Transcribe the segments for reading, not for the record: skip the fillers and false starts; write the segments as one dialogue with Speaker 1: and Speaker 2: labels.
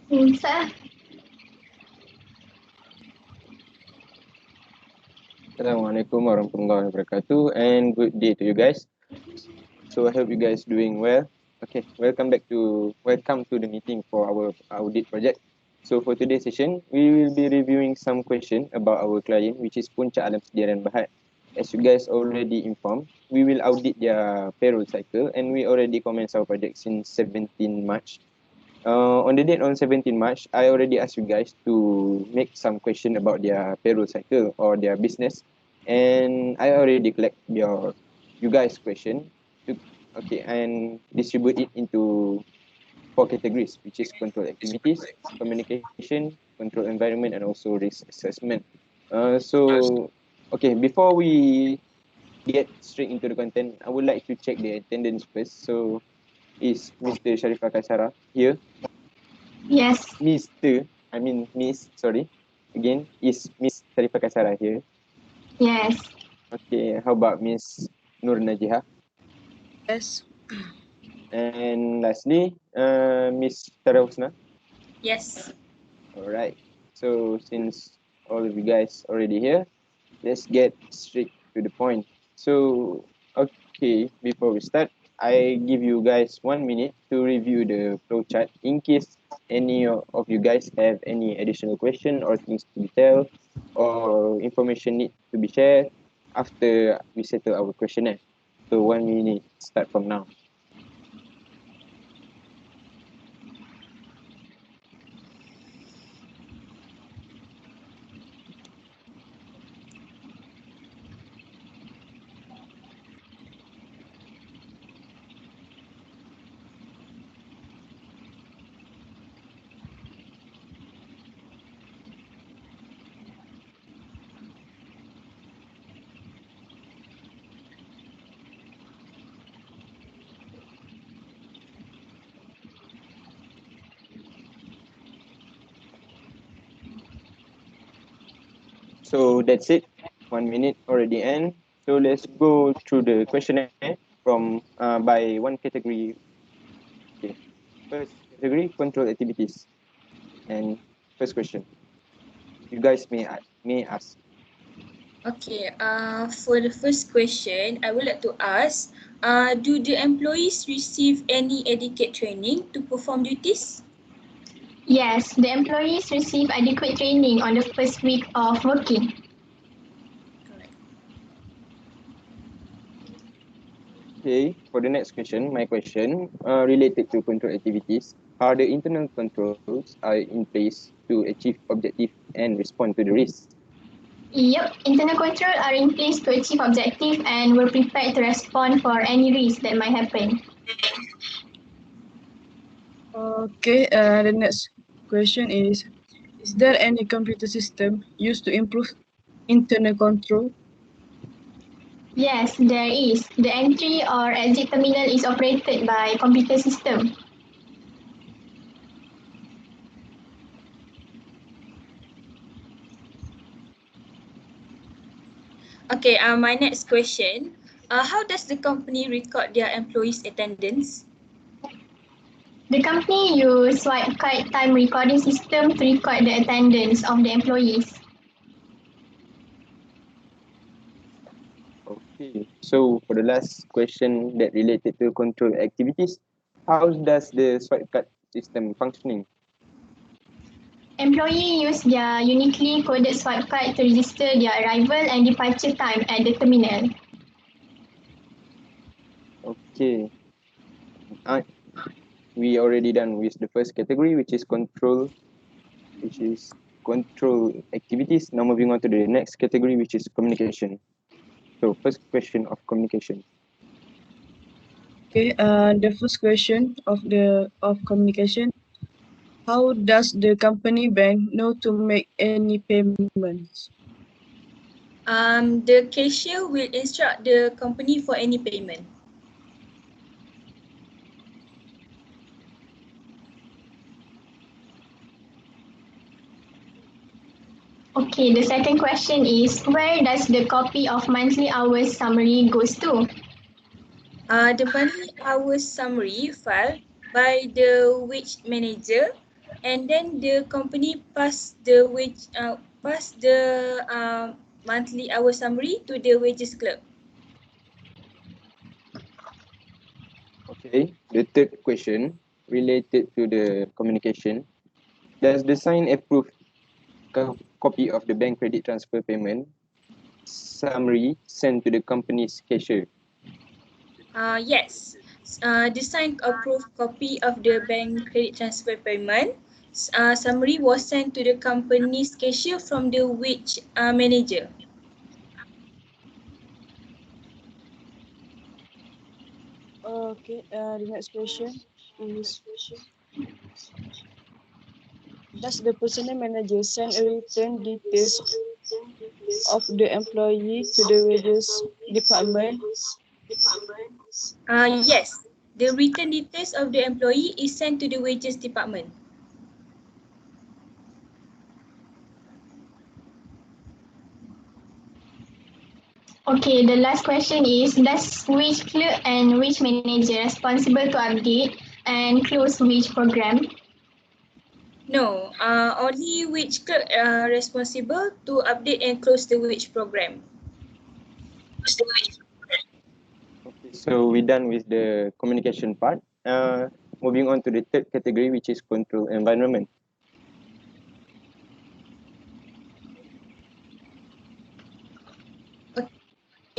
Speaker 1: Sir.
Speaker 2: Assalamualaikum warahmatullahi wabarakatuh and good day to you guys. So I hope you guys doing well. Okay, welcome to the meeting for our audit project. So for today's session, we will be reviewing some question about our client, which is Puncak Alam Sediaran Berhad. As you guys already informed, we will audit their payroll cycle and we already commenced our project since 17 March. On the date on 17 March, I already asked you guys to make some question about their payroll cycle or their business, and I already collect you guys question and distribute it into 4 categories, which is control activities, communication, control environment, and also risk assessment. Before we get straight into the content, I would like to check the attendance first. So is Mr. Sharifah Kaisara here?
Speaker 1: Yes.
Speaker 2: Miss, sorry. Again, is Miss Sharifah Kaisara here?
Speaker 1: Yes.
Speaker 2: Okay, how about Miss Nur Najiha?
Speaker 3: Yes.
Speaker 2: And lastly, Miss Tara Husna?
Speaker 3: Yes.
Speaker 2: Alright, so since all of you guys already here, let's get straight to the point. So, okay, before we start, I give you guys 1 minute to review the flowchart in case any of you guys have any additional question or things to be tell or information need to be shared after we settle our questionnaire. So 1 minute start from now. So that's it. 1 minute already end. So let's go through the questionnaire from by one category. Okay. First category, control activities. And first question, you guys may ask.
Speaker 3: Okay. For the first question, I would like to ask, do the employees receive any adequate training to perform duties?
Speaker 1: Yes, the employees receive adequate training on the first week of working.
Speaker 3: Correct.
Speaker 2: Okay, for the next question, my question related to control activities. Are the internal controls are in place to achieve objective and respond to the risk?
Speaker 1: Yep, internal control are in place to achieve objective and we're prepared to respond for any risk that might happen.
Speaker 4: Okay, the next question is there any computer system used to improve internal control?
Speaker 1: Yes, there is. The entry or exit terminal is operated by computer system.
Speaker 3: Okay. My next question. How does the company record their employees' attendance?
Speaker 1: The company use swipe card time recording system to record the attendance of the employees.
Speaker 2: Okay, so for the last question that related to control activities, how does the swipe card system functioning?
Speaker 1: Employee use their uniquely coded swipe card to register their arrival and departure time at the terminal.
Speaker 2: Okay, we already done with the first category, which is control activities. Now moving on to the next category, which is communication. So first question of communication.
Speaker 4: Okay, the first question of communication. How does the company bank know to make any payments?
Speaker 3: The cashier will instruct the company for any payment.
Speaker 1: Okay, the second question is where does the copy of monthly hours summary goes to?
Speaker 3: The monthly hours summary filed by the wage manager and then the company pass the monthly hour summary to the wages clerk.
Speaker 2: Okay, the third question related to the communication. Does the signed approved copy of the bank credit transfer payment summary sent to the company's cashier?
Speaker 3: Yes. The signed approved copy of the bank credit transfer payment summary was sent to the company's cashier from the wage manager.
Speaker 4: Okay, the next question is, does the personnel manager send a written details of the employee to the wages department?
Speaker 3: Yes. The written details of the employee is sent to the wages department.
Speaker 1: Okay, the last question is, does which clerk and which manager responsible to update and close which program?
Speaker 3: No, only wage clerk are responsible to update and close the wage program.
Speaker 2: Okay, so we're done with the communication part. Moving on to the third category, which is control environment.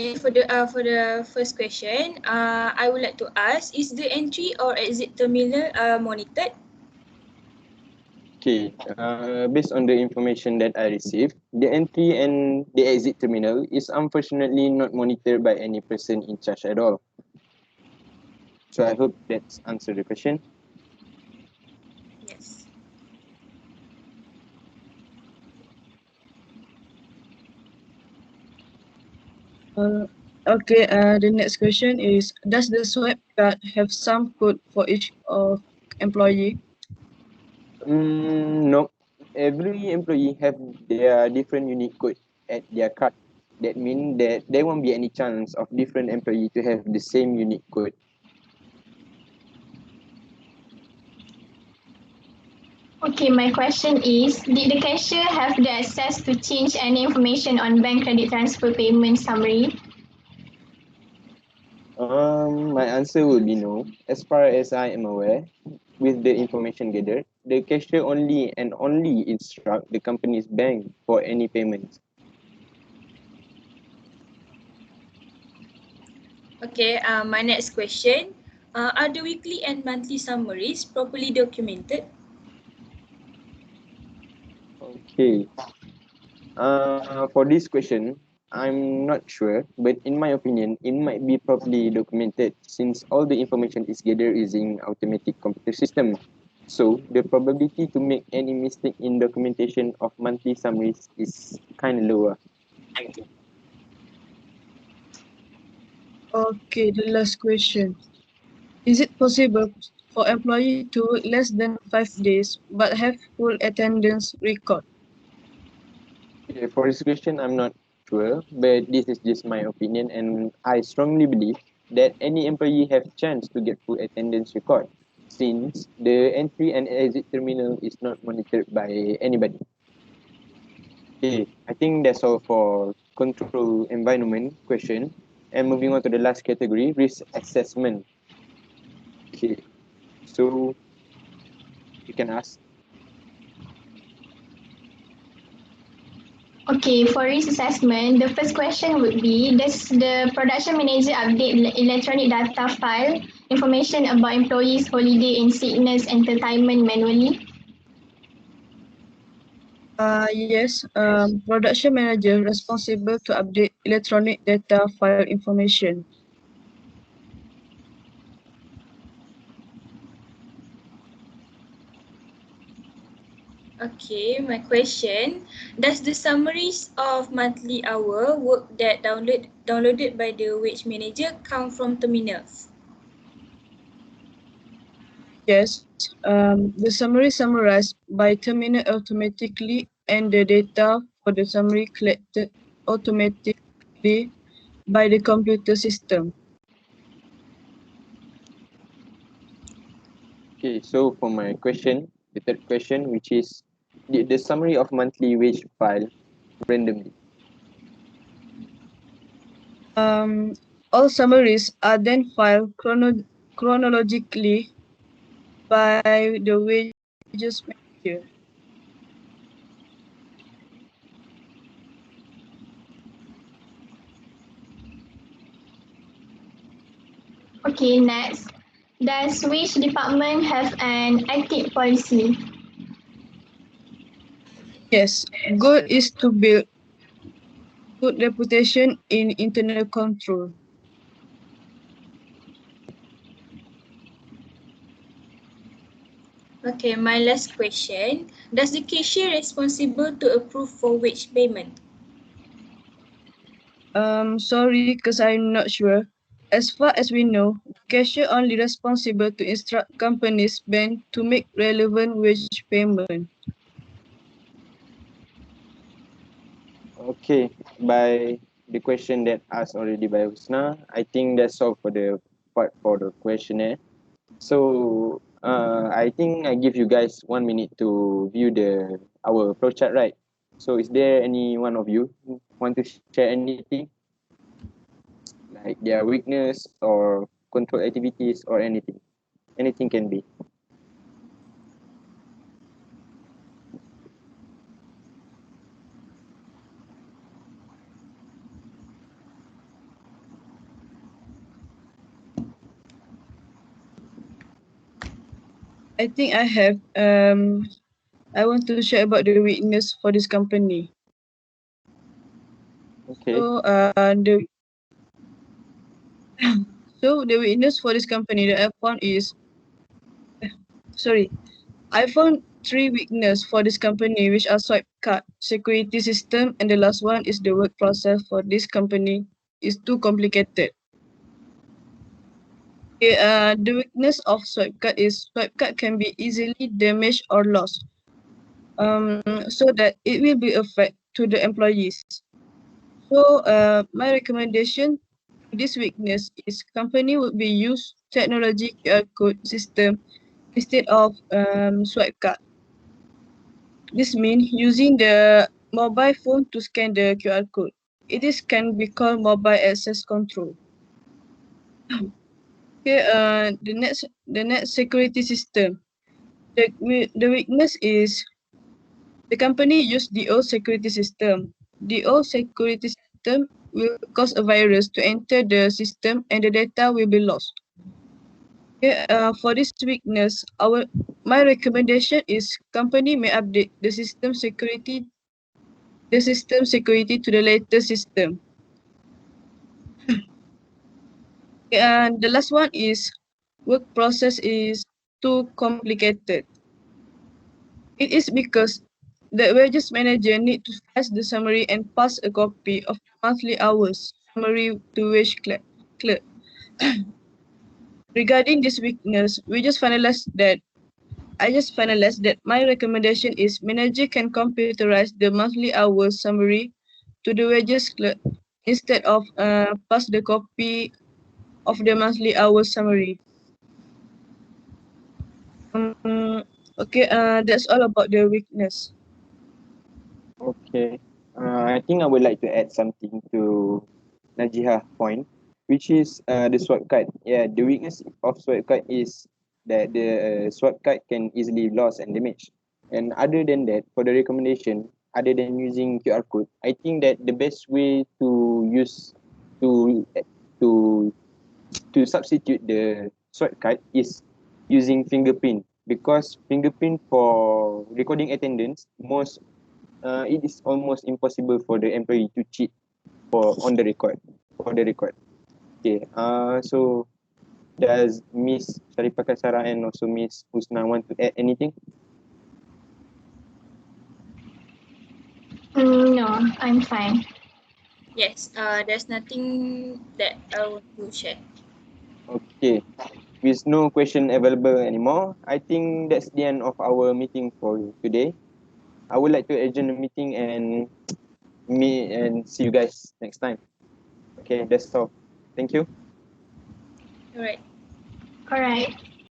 Speaker 3: Okay, for the first question, I would like to ask: is the entry or exit terminal monitored?
Speaker 2: Okay, based on the information that I received, the entry and the exit terminal is unfortunately not monitored by any person in charge at all. So I hope that's answered the question.
Speaker 3: Yes.
Speaker 4: Okay, the next question is, does the swipe card have some code for each of employee?
Speaker 2: No, every employee have their different unique code at their card. That means that there won't be any chance of different employee to have the same unique code.
Speaker 1: Okay, my question is, did the cashier have the access to change any information on bank credit transfer payment summary?
Speaker 2: My answer would be no. As far as I am aware, with the information gathered, the cashier only and only instruct the company's bank for any payments.
Speaker 3: Okay. My next question: are the weekly and monthly summaries properly documented?
Speaker 2: Okay. For this question, I'm not sure, but in my opinion, it might be properly documented since all the information is gathered using automatic computer system. So the probability to make any mistake in documentation of monthly summaries is kind of lower.
Speaker 4: Okay, the last question. Is it possible for employee to work less than 5 days but have full attendance record?
Speaker 2: Okay, for this question, I'm not sure, but this is just my opinion, and I strongly believe that any employee have chance to get full attendance record, since the entry and exit terminal is not monitored by anybody. Okay, I think that's all for control environment question. And moving on to the last category, risk assessment. Okay, so you can ask.
Speaker 1: Okay, for risk assessment, the first question would be, does the production manager update electronic data file information about employees' holiday and sickness entitlement manually?
Speaker 4: Yes, production manager responsible to update electronic data file information.
Speaker 3: Okay, my question: does the summaries of monthly hour work that downloaded by the wage manager come from terminals?
Speaker 4: Yes, the summary summarized by terminal automatically and the data for the summary collected automatically by the computer system.
Speaker 2: Okay, so for my question, the third question, which is the summary of monthly wage file randomly.
Speaker 4: All summaries are then filed chronologically by the wages manager.
Speaker 1: Okay, next. Does which department have an active policy?
Speaker 4: Yes, goal is to build good reputation in internal control.
Speaker 3: Okay, my last question. Does the cashier responsible to approve for wage payment?
Speaker 4: Sorry, because I'm not sure. As far as we know, cashier only responsible to instruct companies bank to make relevant wage payment.
Speaker 2: Okay, by the question that asked already by Husna, I think that's all for the part for the questionnaire. So I think I give you guys 1 minute to view our flowchart, right? So is there any one of you who want to share anything, like their weakness or control activities or anything? Anything can be.
Speaker 4: I think I have. I want to share about the weakness for this company.
Speaker 2: Okay.
Speaker 4: So the weakness for this company that I found is, I found 3 weakness for this company, which are swipe card, security system, and the last one is the work process for this company is too complicated. Okay, the weakness of swipe card is swipe card can be easily damaged or lost, so that it will be affect to the employees. So my recommendation to this weakness is company would be use technology QR code system instead of swipe card. This means using the mobile phone to scan the QR code. It is can be called mobile access control. Okay, the next security system. The weakness is the company use the old security system. The old security system will cause a virus to enter the system and the data will be lost. Okay, for this weakness, my recommendation is company may update the system security to the latest system. And the last one is work process is too complicated. It is because the wages manager need to fetch the summary and pass a copy of monthly hours summary to wage clerk. Regarding this weakness, I just finalized that my recommendation is manager can computerize the monthly hours summary to the wages clerk instead of pass the copy of the monthly hours summary. Okay, that's all about the weakness.
Speaker 2: Okay. I think I would like to add something to Najiha point, which is the swipe card. Yeah, the weakness of swipe card is that the swipe card can easily lost and damage. And other than that, for the recommendation, other than using QR code, I think that the best way to use to to to substitute the swipe card is using fingerprint, because fingerprint for recording attendance it is almost impossible for the employee to cheat on the record. Okay. So does Miss Sharifah Kasara and also Miss Husna want to add anything?
Speaker 1: No, I'm fine.
Speaker 3: Yes, there's nothing that I want to share.
Speaker 2: Okay. With no question available anymore, I think that's the end of our meeting for today. I would like to adjourn the meeting and see you guys next time. Okay, that's all. Thank you.
Speaker 3: All right.
Speaker 1: All right.